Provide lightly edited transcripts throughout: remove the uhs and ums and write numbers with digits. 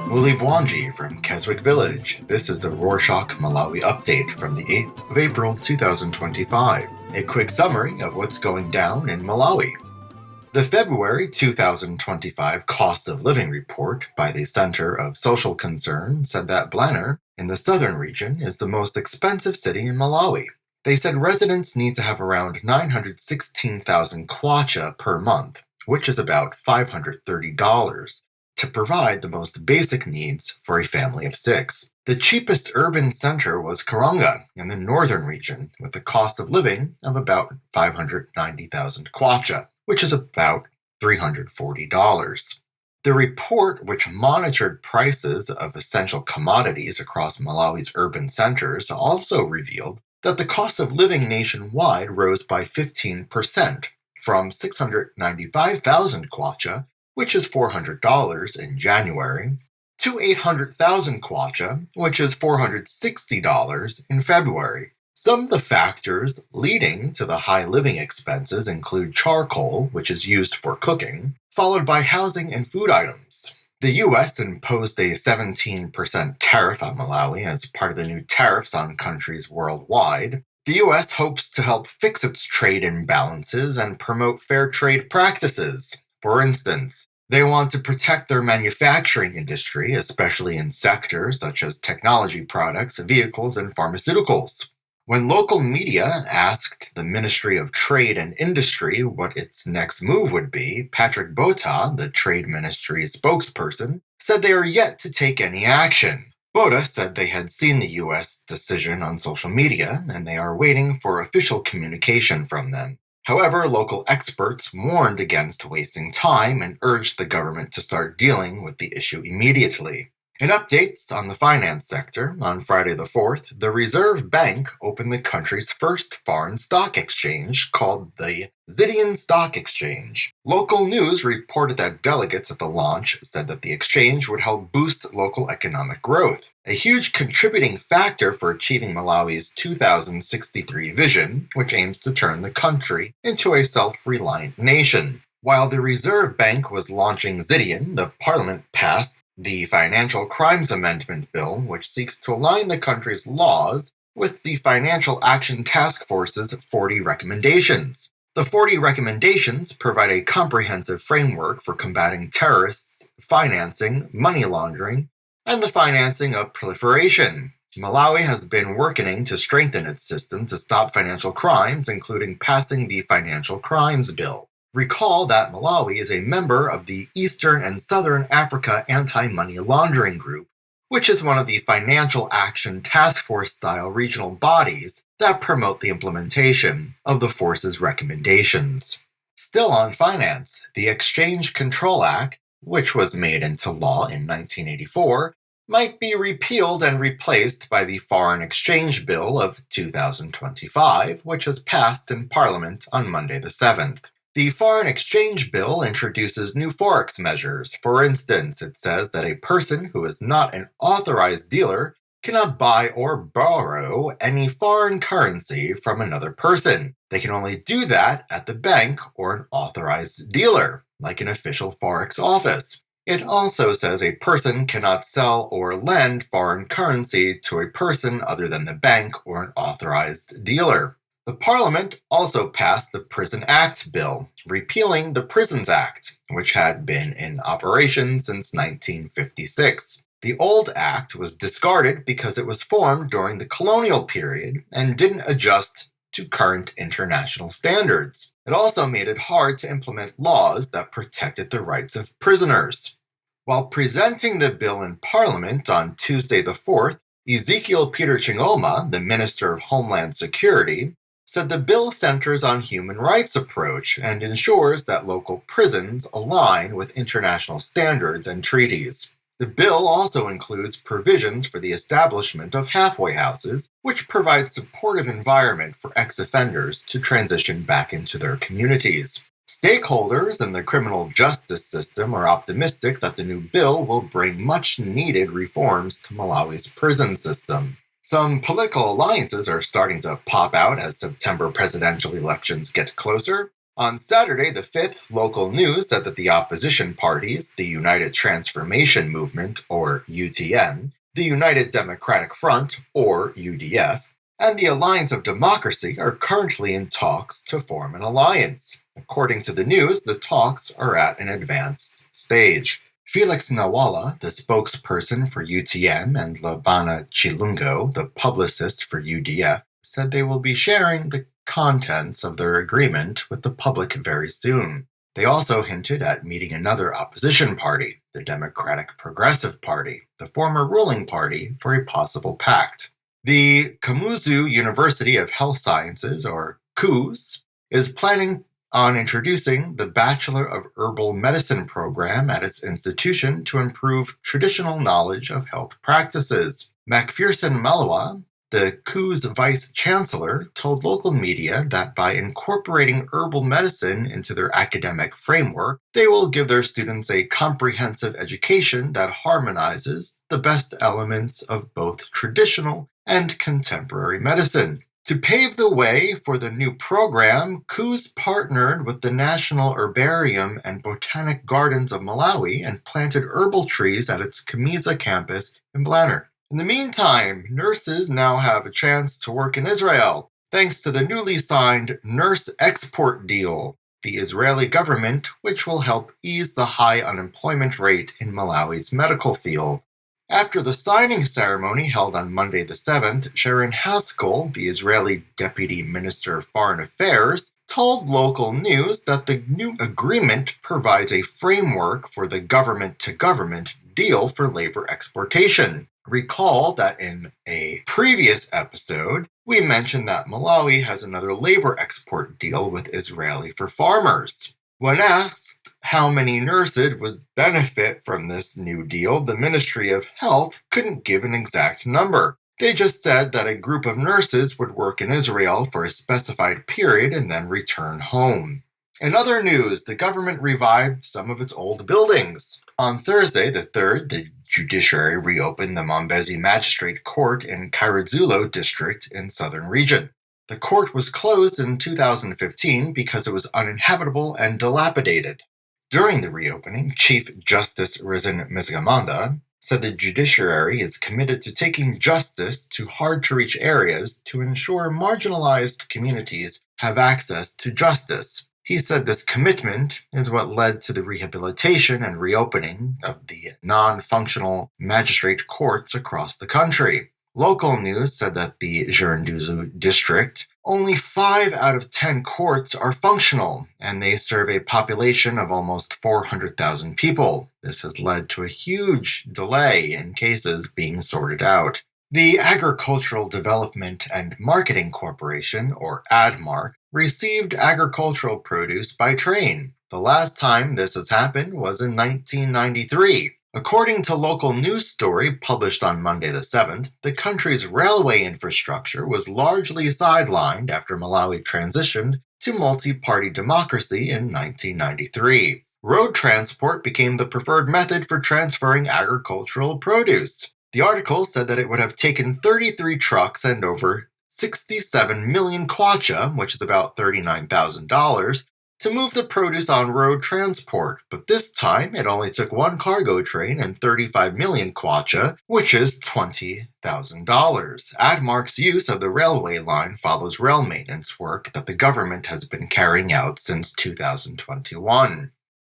Mulibwanji from Keswick Village. This is the Rorschach Malawi update from the 8th of April 2025. A quick summary of what's going down in Malawi. The February 2025 Cost of Living Report by the Center of Social Concern said that Blantyre, in the southern region, is the most expensive city in Malawi. They said residents need to have around 916,000 kwacha per month, which is about $530, to provide the most basic needs for a family of 6. The cheapest urban center was Karonga in the northern region, with a cost of living of about 590,000 kwacha, which is about $340. The report, which monitored prices of essential commodities across Malawi's urban centers, also revealed that the cost of living nationwide rose by 15%, from 695,000 kwacha, which is $400 in January, to 800,000 kwacha, which is $460 in February. Some of the factors leading to the high living expenses include charcoal, which is used for cooking, followed by housing and food items. The U.S. imposed a 17% tariff on Malawi as part of the new tariffs on countries worldwide. The U.S. hopes to help fix its trade imbalances and promote fair trade practices. For instance, they want to protect their manufacturing industry, especially in sectors such as technology products, vehicles, and pharmaceuticals. When local media asked the Ministry of Trade and Industry what its next move would be, Patrick Bota, the Trade Ministry's spokesperson, said they are yet to take any action. Bota said they had seen the U.S. decision on social media, and they are waiting for official communication from them. However, local experts warned against wasting time and urged the government to start dealing with the issue immediately. In updates on the finance sector, on Friday the 4th, the Reserve Bank opened the country's first foreign stock exchange, called the Zidian Stock Exchange. Local news reported that delegates at the launch said that the exchange would help boost local economic growth, a huge contributing factor for achieving Malawi's 2063 vision, which aims to turn the country into a self-reliant nation. While the Reserve Bank was launching Zidian, the parliament passed the Financial Crimes Amendment Bill, which seeks to align the country's laws with the Financial Action Task Force's 40 recommendations. The 40 recommendations provide a comprehensive framework for combating terrorists, financing, money laundering, and the financing of proliferation. Malawi has been working to strengthen its system to stop financial crimes, including passing the Financial Crimes Bill. Recall that Malawi is a member of the Eastern and Southern Africa Anti-Money Laundering Group, which is one of the Financial Action Task Force-style regional bodies that promote the implementation of the force's recommendations. Still on finance, the Exchange Control Act, which was made into law in 1984, might be repealed and replaced by the Foreign Exchange Bill of 2025, which has passed in Parliament on Monday the 7th. The Foreign Exchange Bill introduces new forex measures. For instance, it says that a person who is not an authorized dealer cannot buy or borrow any foreign currency from another person. They can only do that at the bank or an authorized dealer, like an official forex office. It also says a person cannot sell or lend foreign currency to a person other than the bank or an authorized dealer. The Parliament also passed the Prison Act bill, repealing the Prisons Act, which had been in operation since 1956. The old act was discarded because it was formed during the colonial period and didn't adjust to current international standards. It also made it hard to implement laws that protected the rights of prisoners. While presenting the bill in Parliament on Tuesday the 4th, Ezekiel Peter Chingoma, the Minister of Homeland Security, said the bill centers on human rights approach and ensures that local prisons align with international standards and treaties. The bill also includes provisions for the establishment of halfway houses, which provide supportive environment for ex-offenders to transition back into their communities. Stakeholders in the criminal justice system are optimistic that the new bill will bring much-needed reforms to Malawi's prison system. Some political alliances are starting to pop out as September presidential elections get closer. On Saturday, the 5th, local news said that the opposition parties, the United Transformation Movement, or UTM, the United Democratic Front, or UDF, and the Alliance of Democracy are currently in talks to form an alliance. According to the news, the talks are at an advanced stage. Felix Nawala, the spokesperson for UTM, and Labana Chilungo, the publicist for UDF, said they will be sharing the contents of their agreement with the public very soon. They also hinted at meeting another opposition party, the Democratic Progressive Party, the former ruling party, for a possible pact. The Kamuzu University of Health Sciences, or KUS, is planning on introducing the Bachelor of Herbal Medicine program at its institution to improve traditional knowledge of health practices. Macpherson Malawi, the KU's vice chancellor, told local media that by incorporating herbal medicine into their academic framework, they will give their students a comprehensive education that harmonizes the best elements of both traditional and contemporary medicine. To pave the way for the new program, KUS partnered with the National Herbarium and Botanic Gardens of Malawi and planted herbal trees at its Kamiza campus in Blantyre. In the meantime, nurses now have a chance to work in Israel, thanks to the newly signed Nurse Export Deal, the Israeli government, which will help ease the high unemployment rate in Malawi's medical field. After the signing ceremony held on Monday the 7th, Sharon Haskell, the Israeli Deputy Minister of Foreign Affairs, told local news that the new agreement provides a framework for the government-to-government deal for labor exportation. Recall that in a previous episode, we mentioned that Malawi has another labor export deal with Israeli for farmers. When asked how many nurses would benefit from this new deal, the Ministry of Health couldn't give an exact number. They just said that a group of nurses would work in Israel for a specified period and then return home. In other news, the government revived some of its old buildings. On Thursday, the 3rd, the judiciary reopened the Mombezi Magistrate Court in Karadzulo district in southern region. The court was closed in 2015 because it was uninhabitable and dilapidated. During the reopening, Chief Justice Rizin Mizgamanda said the judiciary is committed to taking justice to hard-to-reach areas to ensure marginalized communities have access to justice. He said this commitment is what led to the rehabilitation and reopening of the non-functional magistrate courts across the country. Local news said that the Jiranduzu district, only 5 out of 10 courts are functional, and they serve a population of almost 400,000 people. This has led to a huge delay in cases being sorted out. The Agricultural Development and Marketing Corporation, or ADMARC, received agricultural produce by train. The last time this has happened was in 1993. According to local news story published on Monday the 7th, the country's railway infrastructure was largely sidelined after Malawi transitioned to multi-party democracy in 1993. Road transport became the preferred method for transferring agricultural produce. The article said that it would have taken 33 trucks and over 67 million kwacha, which is about $39,000, to move the produce on road transport, but this time it only took one cargo train and 35 million kwacha, which is $20,000. ADMARC's use of the railway line follows rail maintenance work that the government has been carrying out since 2021.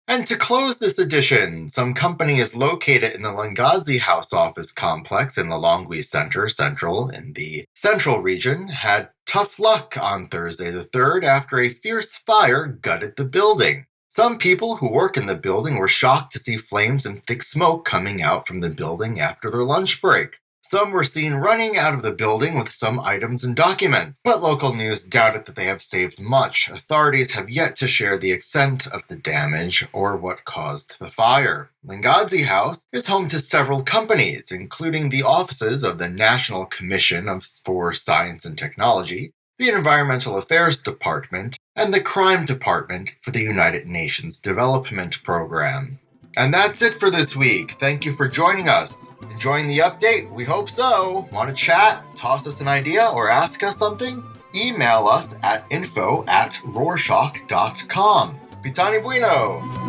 And to close this edition, some company is located in the Langazi House Office complex in the Longwe Center, Central, in the Central region, had tough luck on Thursday the 3rd after a fierce fire gutted the building. Some people who work in the building were shocked to see flames and thick smoke coming out from the building after their lunch break. Some were seen running out of the building with some items and documents, but local news doubted that they have saved much. Authorities have yet to share the extent of the damage or what caused the fire. Langazi House is home to several companies, including the offices of the National Commission for Science and Technology, the Environmental Affairs Department, and the Crime Department for the United Nations Development Program. And that's it for this week. Thank you for joining us. Enjoying the update? We hope so. Want to chat? Toss us an idea or ask us something? Email us at info@rorschach.com. Pitani bueno!